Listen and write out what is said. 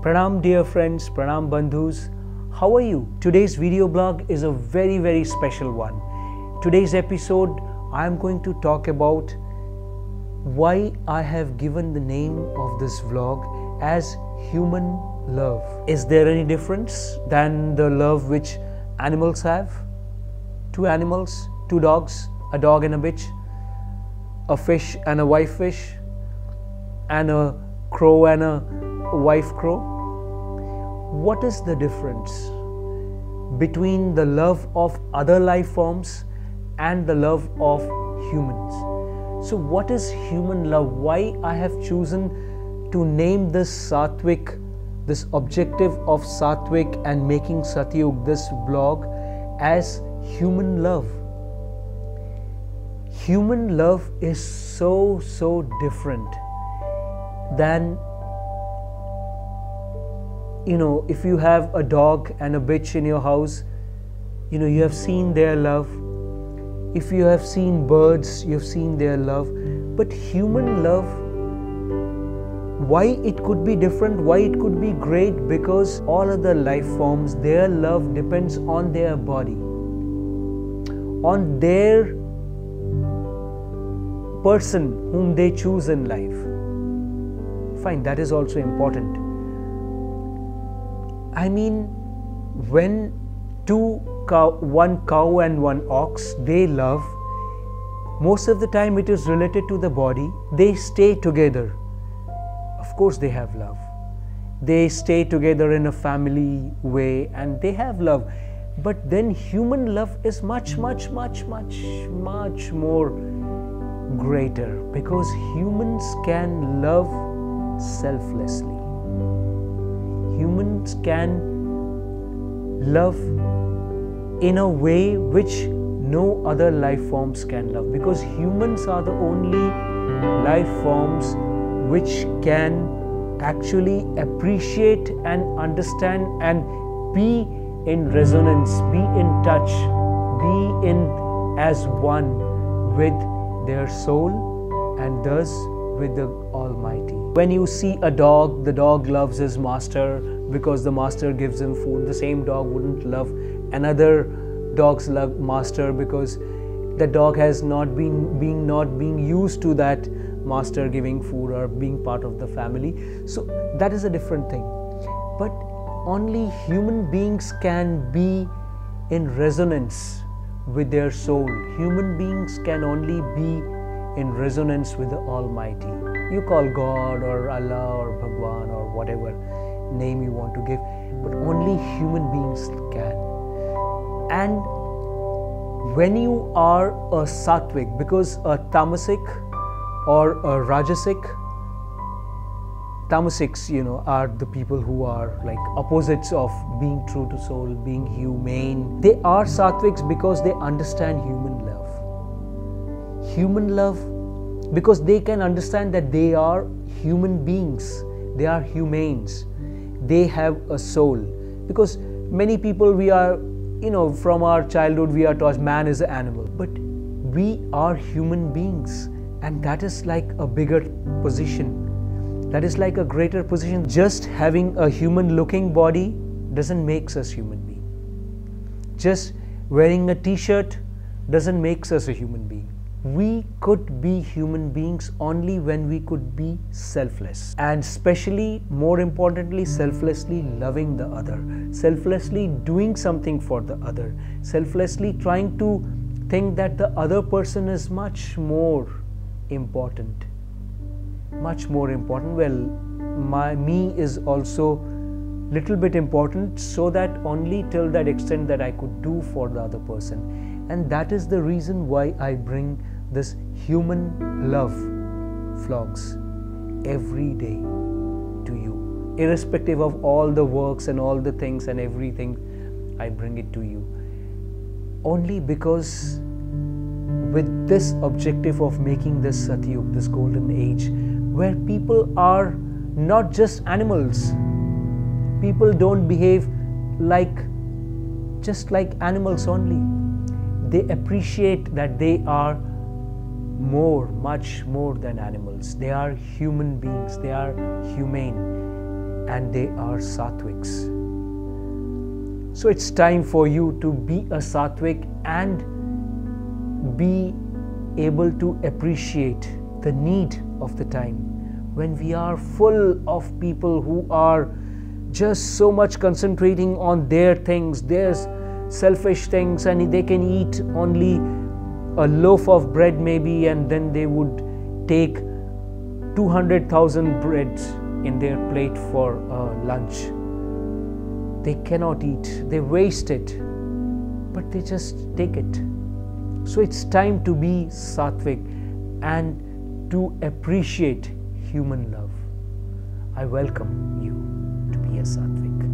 Pranam dear friends, Pranam Bandhus, how are you? Today's video blog is a very special one. Today's episode I am going to talk about why I have given the name of this vlog as human love. Is there any difference than the love which animals have? Two animals, two dogs, a dog and a bitch, a fish and a wife fish, and a crow and a wife crow. What is the difference between the love of other life forms and the love of humans? So what is human love? Why I have chosen to name this Satwik, this objective of Satwik and making SATYUG, this vlog, as human love. Human love is so different than, if you have a dog and a bitch in your house, you have seen their love. If you have seen birds, you have seen their love. But human love, why it could be different, why it could be great? Because all other life forms, their love depends on their body, on their person whom they choose in life. Fine, that is also important. I mean, when one cow and one ox, they love, most of the time it is related to the body. They stay together. Of course they have love. They stay together in a family way and they have love. But then human love is much more greater, because humans can love selflessly. Humans can love in a way which no other life forms can love, because humans are the only life forms which can actually appreciate and understand and be in resonance, be in touch, be in as one with their soul and thus with the Almighty. When you see a dog, the dog loves his master because the master gives him food. The same dog wouldn't love another dog's master because the dog has not been used to that master giving food or being part of the family. So that is a different thing. But only human beings can be in resonance with their soul. Human beings can only be in resonance with the Almighty. You call God or Allah or Bhagwan or whatever name you want to give, but only human beings can. And when you are a Satwik, because a Tamasic or a Rajasic, Tamasics, are the people who are like opposites of being true to soul, being humane. They are Satwiks because they understand human love. Human love because they can understand that they are human beings. They are humanes. They have a soul. Because many people, we are, from our childhood we are taught man is an animal. But we are human beings, and that is like a bigger position. That is like a greater position. Just having a human looking body doesn't make us human being. Just wearing a t-shirt doesn't make us a human being. We could be human beings only when we could be selfless, and especially, more importantly, selflessly loving the other, selflessly doing something for the other, selflessly trying to think that the other person is much more important. Much more important. Well, me is also little bit important, so that only till that extent that I could do for the other person. And that is the reason why I bring this human love vlogs every day to you. Irrespective of all the works and all the things and everything, I bring it to you. Only because with this objective of making this Satyug, this golden age, where people are not just animals. People don't behave just like animals only. They appreciate that they are much more than animals. They are human beings. They are humane. and they are Satwiks. So it's time for you to be a Satwik and be able to appreciate the need of the time when we are full of people who are just so much concentrating on their things, their selfish things, and they can eat only a loaf of bread maybe, and then they would take 200,000 breads in their plate for lunch. They cannot eat, they waste it, but they just take it. So it's time to be Satwik and to appreciate human love. I welcome you to be a Satwik.